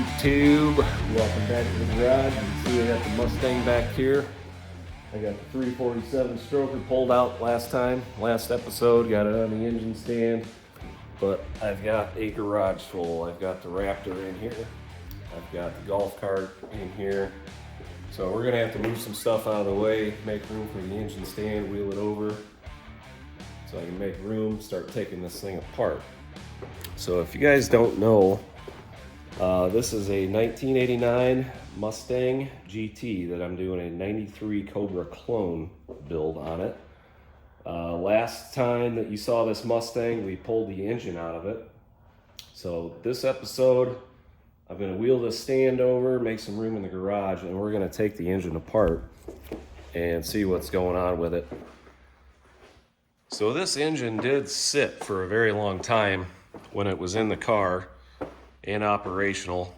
YouTube? Welcome back to the garage. You can see I got the Mustang back here. I got the 347 stroker pulled out last episode, got it on the engine stand. But I've got a garage full. I've got the Raptor in here. I've got the golf cart in here. So we're gonna have to move some stuff out of the way, make room for the engine stand, wheel it over, so I can make room, start taking this thing apart. So if you guys don't know, this is a 1989 Mustang GT that I'm doing a 93 Cobra clone build on it. Last time that you saw this Mustang, we pulled the engine out of it. So this episode, I'm gonna wheel this stand over, make some room in the garage, and we're gonna take the engine apart and see what's going on with it. So this engine did sit for a very long time when it was in the car and operational.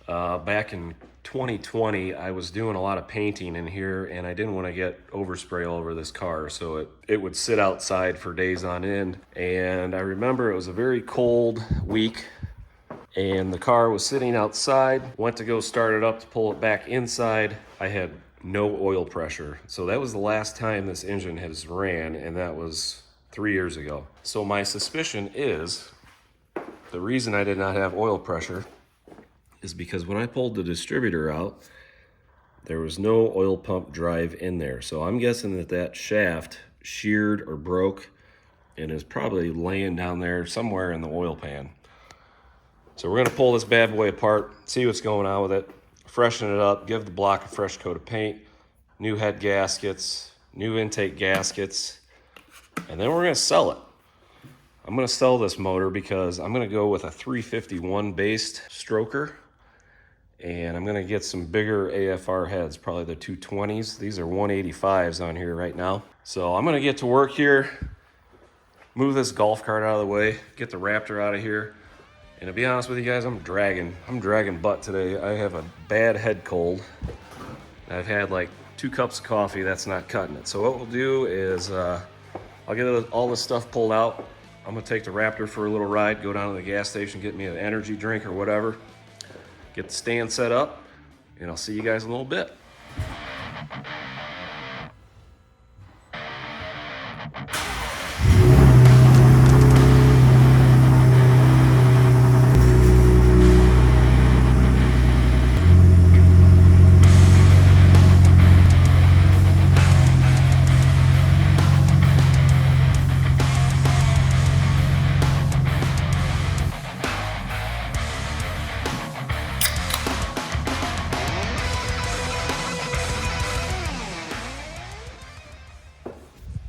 Back in 2020, I was doing a lot of painting in here and I didn't want to get overspray all over this car, so it would sit outside for days on end. And I remember it was a very cold week and the car was sitting outside. Went to go start it up to pull it back inside. I had no oil pressure. So that was the last time this engine has ran, and that was 3 years ago. So my suspicion is the reason I did not have oil pressure is because when I pulled the distributor out, there was no oil pump drive in there. So I'm guessing that that shaft sheared or broke and is probably laying down there somewhere in the oil pan. So we're gonna pull this bad boy apart, see what's going on with it, freshen it up, give the block a fresh coat of paint, new head gaskets, new intake gaskets, and then we're gonna sell it. I'm gonna sell this motor because I'm gonna go with a 351 based stroker, and I'm gonna get some bigger AFR heads, probably the 220s. These are 185s on here right now. So I'm gonna get to work here, move this golf cart out of the way, get the Raptor out of here. And to be honest with you guys, I'm dragging butt today. I have a bad head cold. I've had like 2 cups of coffee, that's not cutting it. So what we'll do is I'll get all this stuff pulled out. I'm gonna take the Raptor for a little ride, go down to the gas station, get me an energy drink or whatever, get the stand set up, and I'll see you guys in a little bit.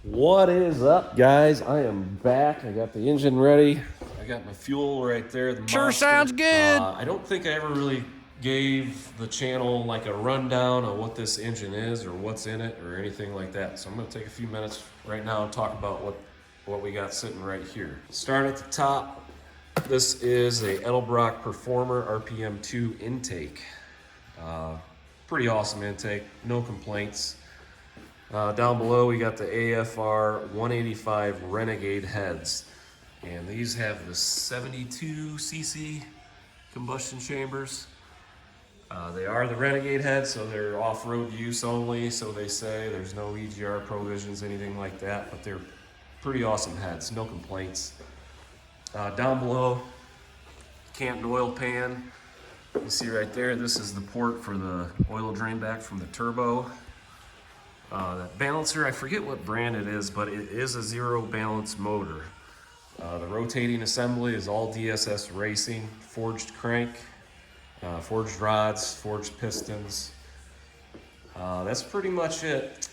What is up, guys? I am back. I got the engine ready. I got my fuel right there. The Sure Monster. sounds good. I don't think I ever really gave the channel like a rundown on what this engine is or what's in it or anything like that. So I'm gonna take a few minutes right now and talk about what we got sitting right here. Start at the top. This is a Edelbrock Performer RPM 2 intake. Pretty awesome intake, no complaints. Down below we got the AFR 185 Renegade heads, and these have the 72 cc combustion chambers. They are the Renegade heads, so they're off-road use only, so they say. There's no EGR provisions, anything like that, but they're pretty awesome heads, no complaints. Down below, Canton oil pan. You see right there, this is the port for the oil drain back from the turbo. That balancer, I forget what brand it is, but it is a zero balance motor. The rotating assembly is all DSS Racing, forged crank, forged rods, forged pistons. That's pretty much it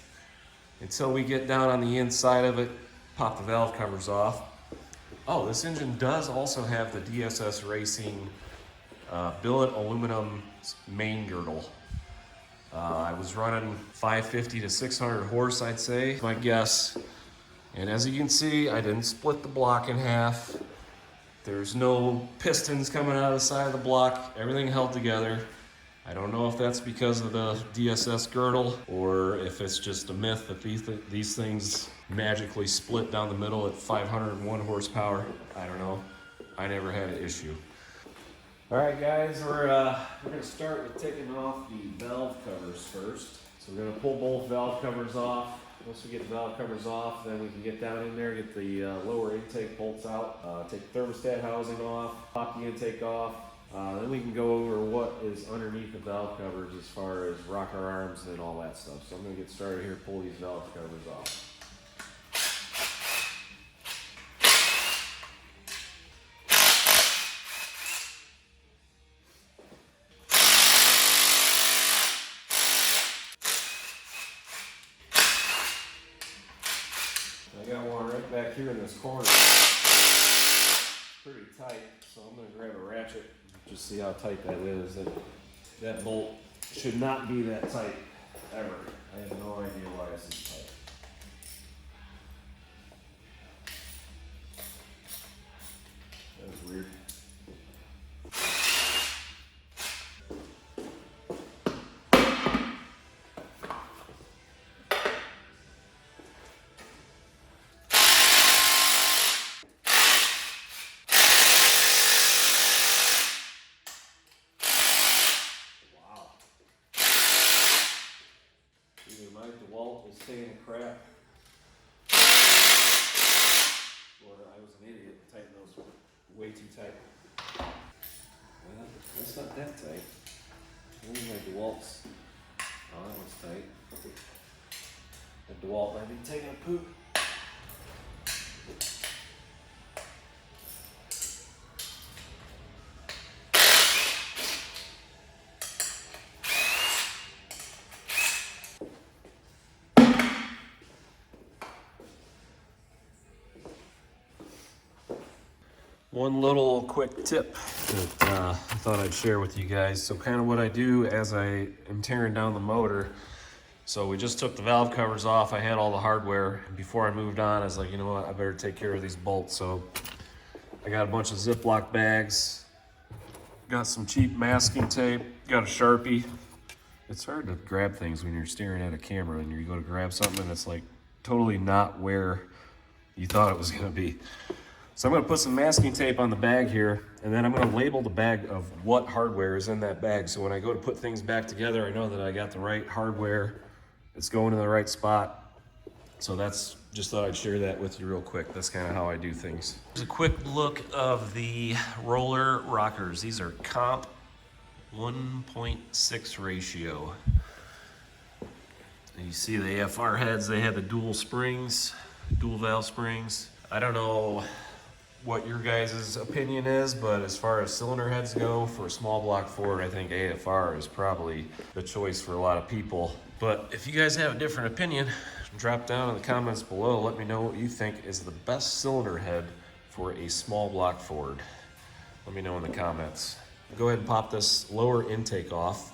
until we get down on the inside of it, pop the valve covers off. Oh, this engine does also have the DSS Racing billet aluminum main girdle. I was running 550 to 600 horse, I'd say, my guess. And as you can see, I didn't split the block in half. There's no pistons coming out of the side of the block. Everything held together. I don't know if that's because of the DSS girdle or if it's just a myth that these things magically split down the middle at 501 horsepower. I don't know. I never had an issue. All right, guys, we're gonna start with taking off the valve covers first. So we're gonna pull both valve covers off. Once we get the valve covers off, then we can get down in there, get the lower intake bolts out, take the thermostat housing off, pop the intake off. Then we can go over what is underneath the valve covers as far as rocker arms and all that stuff. So I'm gonna get started here, pull these valve covers off. I got one right back here in this corner. Pretty tight, so I'm going to grab a ratchet and just see how tight that is. That bolt should not be that tight ever. I have no idea why it's this tight. That was weird. Is staying crap, or I was an idiot and tightened those way too tight. Well, that's not that tight. Only my DeWalt's. Oh, that one's tight. The DeWalt might be taking a poop. One little quick tip that I thought I'd share with you guys. So kind of what I do as I am tearing down the motor. So we just took the valve covers off. I had all the hardware. Before I moved on, I was like, you know what, I better take care of these bolts. So I got a bunch of Ziploc bags, got some cheap masking tape, got a Sharpie. It's hard to grab things when you're staring at a camera and you go to grab something that's like totally not where you thought it was gonna be. So I'm gonna put some masking tape on the bag here, and then I'm gonna label the bag of what hardware is in that bag. So when I go to put things back together, I know that I got the right hardware, it's going in the right spot. So that's, just thought I'd share that with you real quick. That's kind of how I do things. Here's a quick look of the roller rockers. These are comp 1.6 ratio. And you see the AFR heads, they have the dual springs, dual valve springs. I don't know what your guys' opinion is, but as far as cylinder heads go, for a small block Ford, I think AFR is probably the choice for a lot of people. But if you guys have a different opinion, drop down in the comments below. Let me know what you think is the best cylinder head for a small block Ford. Let me know in the comments. Go ahead and pop this lower intake off.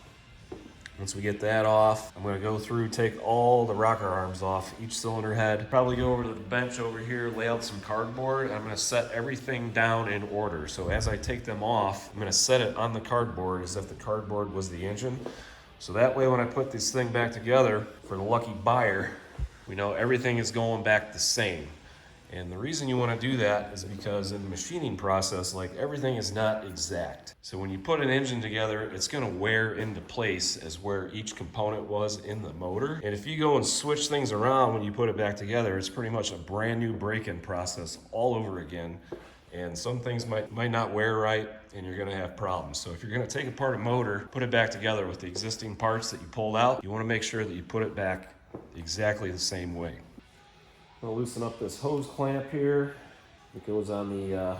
Once we get that off, I'm gonna go through, take all the rocker arms off each cylinder head, probably go over to the bench over here, lay out some cardboard. I'm gonna set everything down in order. So as I take them off, I'm gonna set it on the cardboard as if the cardboard was the engine. So that way when I put this thing back together, for the lucky buyer, we know everything is going back the same. And the reason you want to do that is because in the machining process, like, everything is not exact. So when you put an engine together, it's going to wear into place as where each component was in the motor. And if you go and switch things around when you put it back together, it's pretty much a brand new break-in process all over again. And some things might not wear right, and you're going to have problems. So if you're going to take apart a motor, put it back together with the existing parts that you pulled out, you want to make sure that you put it back exactly the same way. I'm gonna loosen up this hose clamp here. It goes on the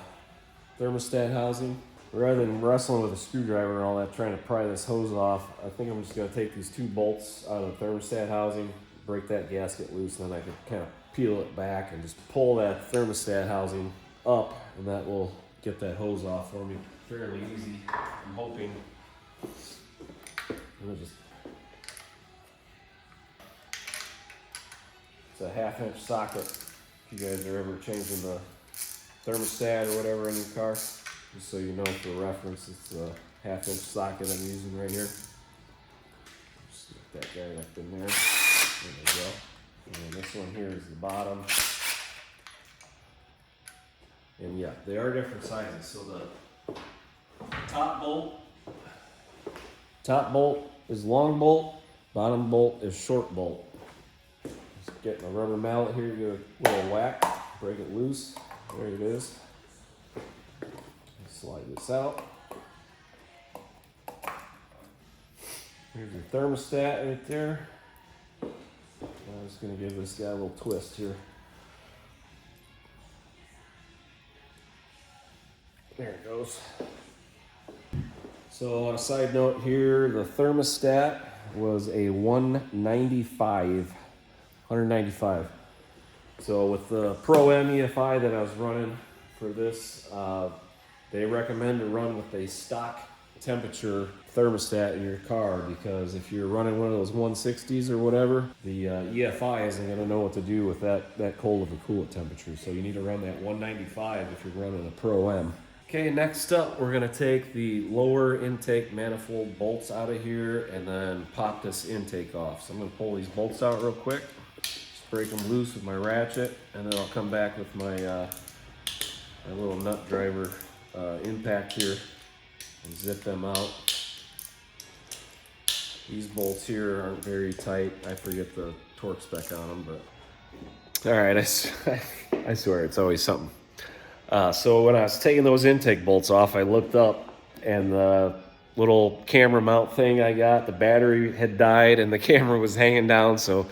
thermostat housing. Rather than wrestling with a screwdriver and all that, trying to pry this hose off, I think I'm just gonna take these two bolts out of the thermostat housing, break that gasket loose, and then I can kind of peel it back and just pull that thermostat housing up, and that will get that hose off for me fairly easy. I'm hoping. It's a 1/2-inch socket. If you guys are ever changing the thermostat or whatever in your car, just so you know for reference, it's a 1/2-inch socket I'm using right here. Just get that guy up in there. There we go. And then this one here is the bottom. And yeah, they are different sizes. So the top bolt is long bolt, bottom bolt is short bolt. Just getting a rubber mallet here, give it a little whack, break it loose. There it is. Slide this out. Here's your thermostat right there. I'm just going to give this guy a little twist here. There it goes. So on a side note here, the thermostat was a 195. So with the Pro M EFI that I was running for this, they recommend to run with a stock temperature thermostat in your car, because if you're running one of those 160s or whatever, the EFI isn't going to know what to do with that cold of a coolant temperature. So you need to run that 195 if you're running a Pro M. Okay, next up we're going to take the lower intake manifold bolts out of here and then pop this intake off. So I'm going to pull these bolts out real quick, just break them loose with my ratchet, and then I'll come back with my little nut driver impact here and zip them out. These bolts here aren't very tight. I forget the torque spec on them, but all right, I swear it's always something. So when I was taking those intake bolts off, I looked up and the little camera mount thing I got, the battery had died and the camera was hanging down. So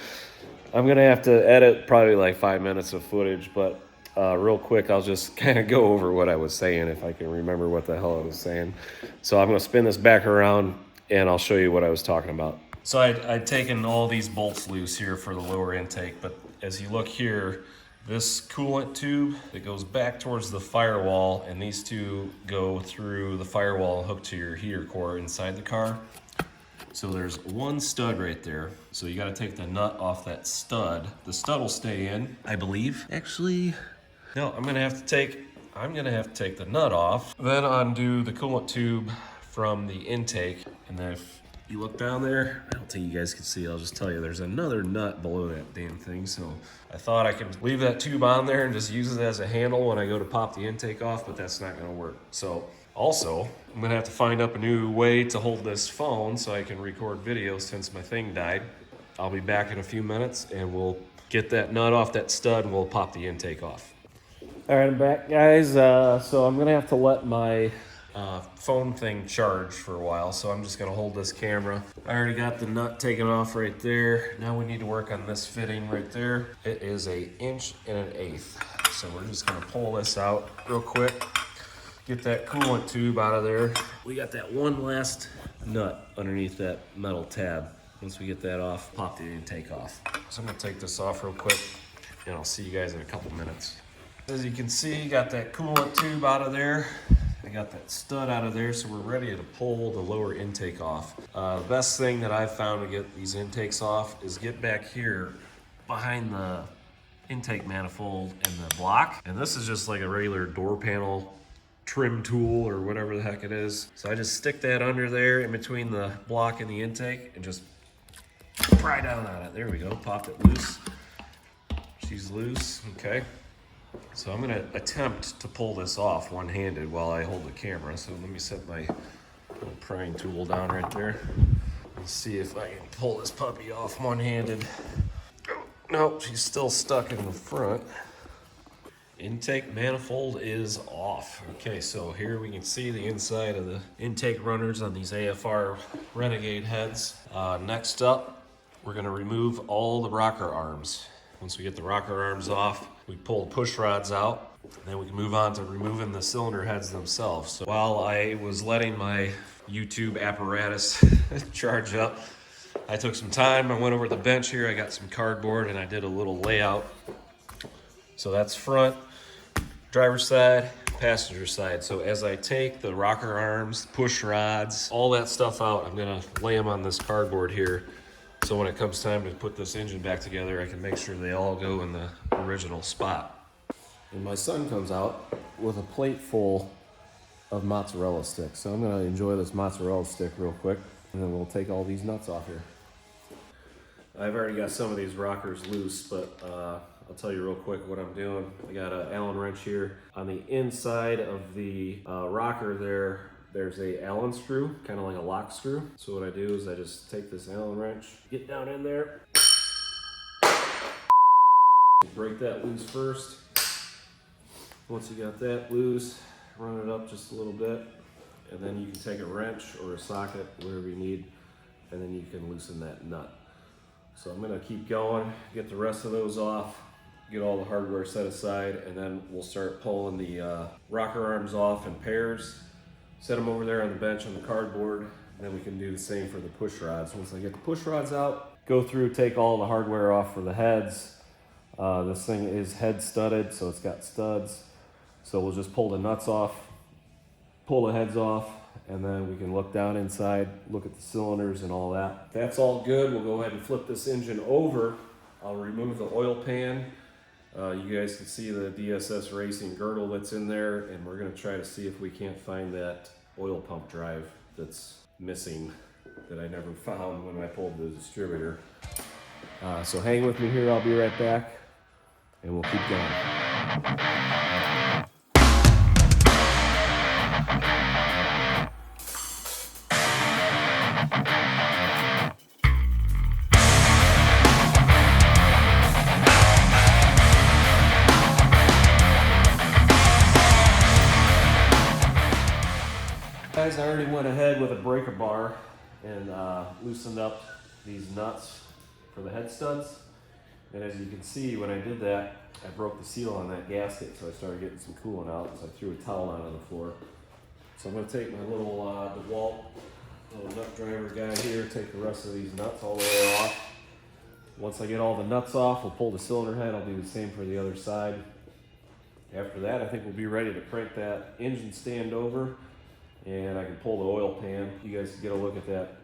I'm gonna have to edit probably like 5 minutes of footage, but real quick, I'll just kind of go over what I was saying if I can remember what the hell I was saying. So I'm gonna spin this back around and I'll show you what I was talking about. So I'd taken all these bolts loose here for the lower intake, but as you look here, this coolant tube that goes back towards the firewall, and these two go through the firewall and hook to your heater core inside the car. So there's one stud right there. So you got to take the nut off that stud. The stud will stay in, I believe. Actually, no, I'm gonna have to take the nut off, then undo the coolant tube from the intake, and then if you look down there, I don't think you guys can see, I'll just tell you, there's another nut below that damn thing. So I thought I could leave that tube on there and just use it as a handle when I go to pop the intake off, but that's not gonna work. So also, I'm gonna have to find up a new way to hold this phone so I can record video since my thing died. I'll be back in a few minutes and we'll get that nut off that stud and we'll pop the intake off. All right, I'm back, guys. So I'm gonna have to let my phone thing charge for a while, so I'm just gonna hold this camera. I already got the nut taken off right there. Now we need to work on this fitting right there. It is 1 1/8 inches. So we're just gonna pull this out real quick, get that coolant tube out of there. We got that one last nut underneath that metal tab. Once we get that off, pop the intake off. So I'm gonna take this off real quick and I'll see you guys in a couple minutes. As you can see, got that coolant tube out of there. I got that stud out of there, so we're ready to pull the lower intake off. The best thing that I've found to get these intakes off is get back here behind the intake manifold and the block. And this is just like a regular door panel trim tool or whatever the heck it is. So I just stick that under there in between the block and the intake and just pry down on it. There we go, popped it loose. She's loose, okay. So I'm gonna attempt to pull this off one-handed while I hold the camera. So let me set my little prying tool down right there. Let's see if I can pull this puppy off one-handed. Oh, no, she's still stuck in the front. Intake manifold is off. Okay, so here we can see the inside of the intake runners on these AFR Renegade heads. Next up, we're gonna remove all the rocker arms. Once we get the rocker arms off, we pull the push rods out, and then we can move on to removing the cylinder heads themselves. So while I was letting my YouTube apparatus charge up, I took some time, I went over to the bench here, I got some cardboard, and I did a little layout. So that's front, driver's side, passenger side. So as I take the rocker arms, push rods, all that stuff out, I'm gonna lay them on this cardboard here. So when it comes time to put this engine back together, I can make sure they all go in the original spot. And my son comes out with a plate full of mozzarella sticks. So I'm gonna enjoy this mozzarella stick real quick, and then we'll take all these nuts off here. I've already got some of these rockers loose, but I'll tell you real quick what I'm doing. I got an Allen wrench here on the inside of the rocker there. there's a Allen screw, kind of like a lock screw. So what I do is I just take this Allen wrench, get down in there, break that loose first. Once you got that loose, run it up just a little bit, and then you can take a wrench or a socket, whatever you need, and then you can loosen that nut. So I'm gonna keep going, get the rest of those off, get all the hardware set aside, and then we'll start pulling the rocker arms off in pairs, set them over there on the bench on the cardboard, and then we can do the same for the push rods. Once I get the push rods out, go through, take all the hardware off for the heads. This thing is head studded, so it's got studs. So we'll just pull the nuts off, pull the heads off, and then we can look down inside, look at the cylinders and all that. If that's all good, we'll go ahead and flip this engine over. I'll remove the oil pan. You guys can see the DSS Racing girdle that's in there, and we're gonna try to see if we can't find that oil pump drive that's missing that I never found when I pulled the distributor. So hang with me here, I'll be right back, and we'll keep going. Guys, I already went ahead with a breaker bar and loosened up these nuts for the head studs. And as you can see, when I did that, I broke the seal on that gasket, so I started getting some coolant out, so I threw a towel out on the floor. So I'm going to take my little DeWalt little nut driver guy here, take the rest of these nuts all the way off. Once I get all the nuts off, we'll pull the cylinder head. I'll do the same for the other side. After that, I think we'll be ready to crank that engine stand over, and I can pull the oil pan. You guys can get a look at that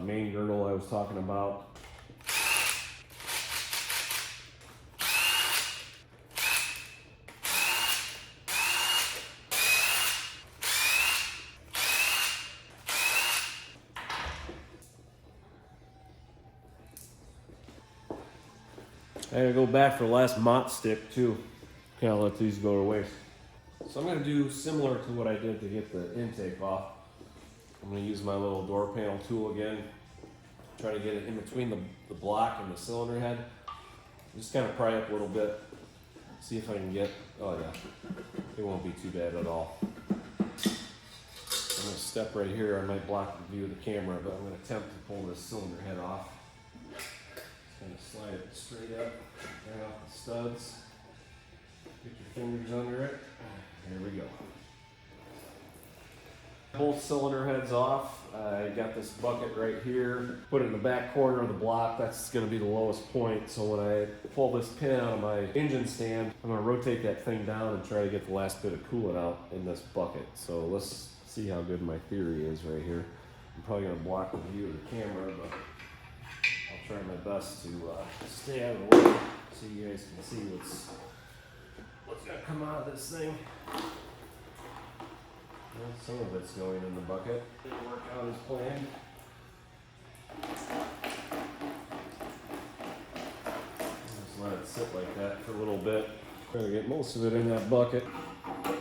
main girdle I was talking about. I gotta go back for the last mott stick too. Can't let these go to waste. So I'm gonna do similar to what I did to get the intake off. I'm gonna use my little door panel tool again. Try to get it in between the block and the cylinder head. Just kind of pry up a little bit. See if I can get, oh yeah, it won't be too bad at all. I'm gonna step right here. I might block the view of the camera, but I'm gonna attempt to pull this cylinder head off. Kind of slide it straight up, right off the studs. Get your fingers under it. There we go. Both cylinder heads off. I got this bucket right here. Put it in the back corner of the block. That's going to be the lowest point. So when I pull this pin out of my engine stand, I'm going to rotate that thing down and try to get the last bit of coolant out in this bucket. So let's see how good my theory is right here. I'm probably going to block the view of the camera, but I'll try my best to stay out of the way so you guys can see what's going to come out of this thing. Well, some of it's going in the bucket. Didn't work out as planned. Just let it sit like that for a little bit. Try to get most of it in that bucket. Turn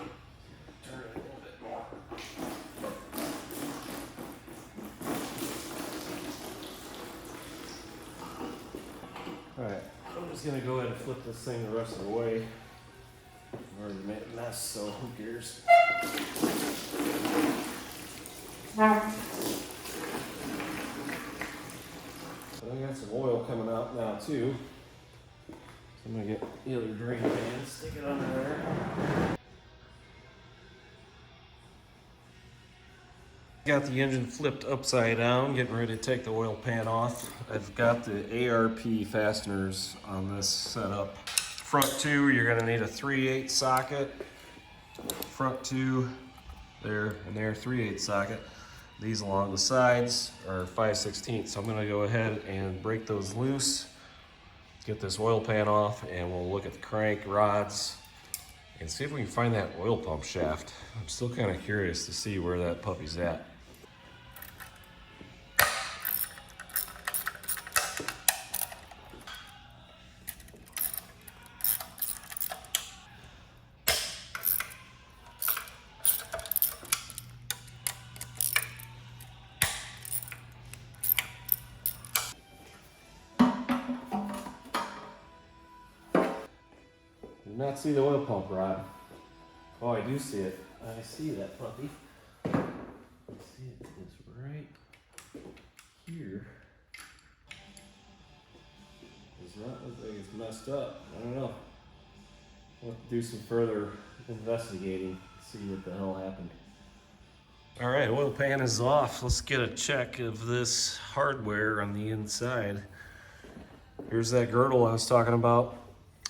it a little bit more. Alright, I'm just going to go ahead and flip this thing the rest of the way. I've already made a mess, so who cares? So I got some oil coming out now too. So I'm gonna get the other drain pan, stick it under there. Got the engine flipped upside down, getting ready to take the oil pan off. I've got the ARP fasteners on this setup. Front two, you're gonna need a 3/8 socket. Front two, there and there, 3/8 socket. These along the sides are 5/16. So I'm gonna go ahead and break those loose, get this oil pan off, and we'll look at the crank rods and see if we can find that oil pump shaft. I'm still kind of curious to see where that puppy's at. Did not see the oil pump rod. Oh, I do see it. I see that puppy. I see it is right here. Does not look like it's messed up. I don't know. We'll have to do some further investigating, see what the hell happened. All right, oil pan is off. Let's get a check of this hardware on the inside. Here's that girdle I was talking about.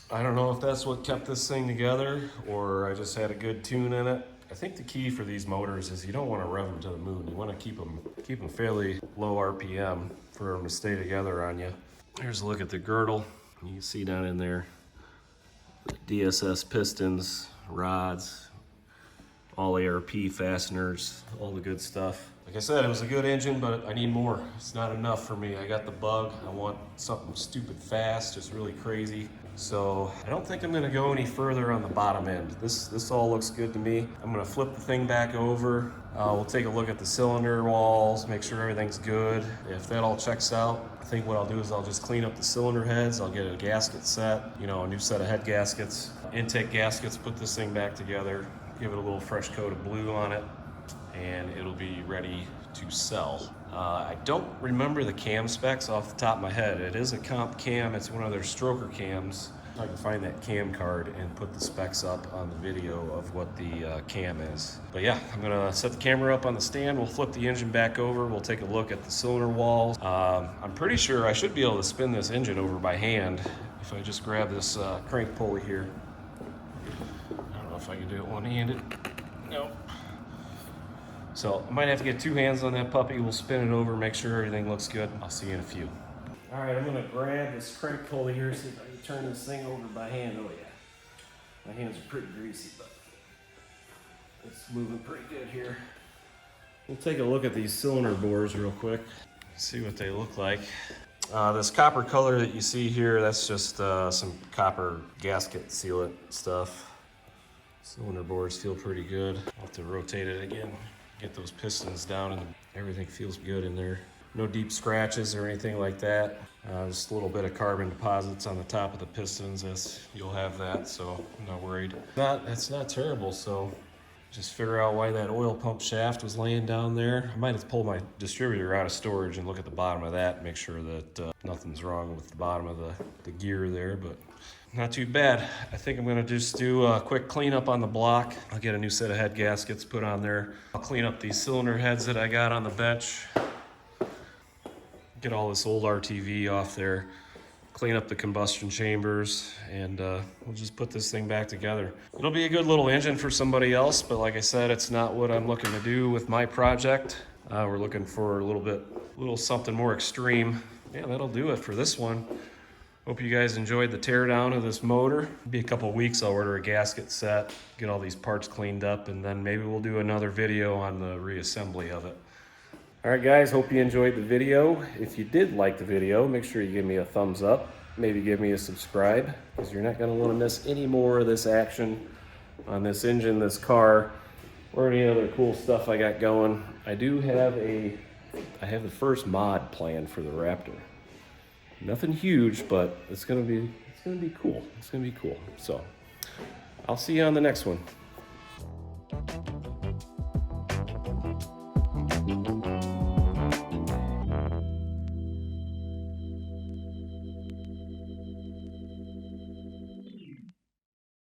I don't know if that's what kept this thing together or I just had a good tune in it. I think the key for these motors is you don't want to rev them to the moon. You want to keep them fairly low RPM for them to stay together on you. Here's a look at the girdle. You can see down in there, DSS pistons, rods, all ARP fasteners, all the good stuff. Like I said, it was a good engine, but I need more. It's not enough for me. I got the bug. I want something stupid fast, just really crazy. So I don't think I'm gonna go any further on the bottom end. This all looks good to me. I'm gonna flip the thing back over. We'll take a look at the cylinder walls, make sure everything's good. If that all checks out, I think what I'll do is I'll just clean up the cylinder heads. I'll get a gasket set, you know, a new set of head gaskets, intake gaskets, put this thing back together, give it a little fresh coat of blue on it, and it'll be ready to sell. I don't remember the cam specs off the top of my head. It is a comp cam, it's one of their stroker cams. I can find that cam card and put the specs up on the video of what the cam is. But yeah, I'm gonna set the camera up on the stand, we'll flip the engine back over, we'll take a look at the cylinder walls. I'm pretty sure I should be able to spin this engine over by hand if I just grab this crank pulley here. I don't know if I can do it one-handed. Nope. So I might have to get two hands on that puppy. We'll spin it over, make sure everything looks good. I'll see you in a few. All right, I'm gonna grab this crank pulley here, see if I can turn this thing over by hand. Oh yeah, my hands are pretty greasy, but it's moving pretty good here. We'll take a look at these cylinder bores real quick, see what they look like. This copper color that you see here, that's just some copper gasket sealant stuff. Cylinder bores feel pretty good. I'll have to rotate it again. Get those pistons down and everything feels good in there. No deep scratches or anything like that. Just a little bit of carbon deposits on the top of the pistons, as you'll have that, so I'm not worried. It's not terrible, so just figure out why that oil pump shaft was laying down there. I might have to pull my distributor out of storage and look at the bottom of that, make sure that nothing's wrong with the bottom of the gear there, but not too bad. I think I'm gonna just do a quick cleanup on the block. I'll get a new set of head gaskets put on there. I'll clean up these cylinder heads that I got on the bench. Get all this old RTV off there. Clean up the combustion chambers, and we'll just put this thing back together. It'll be a good little engine for somebody else, but like I said, it's not what I'm looking to do with my project. We're looking for a little something more extreme. Yeah, that'll do it for this one. Hope you guys enjoyed the teardown of this motor. Be a couple weeks, I'll order a gasket set, get all these parts cleaned up, and then maybe we'll do another video on the reassembly of it. All right, guys, hope you enjoyed the video. If you did like the video, make sure you give me a thumbs up. Maybe give me a subscribe, because you're not gonna wanna miss any more of this action on this engine, this car, or any other cool stuff I got going. I have the first mod planned for the Raptor. Nothing huge, but it's gonna be cool. It's gonna be cool. So I'll see you on the next one.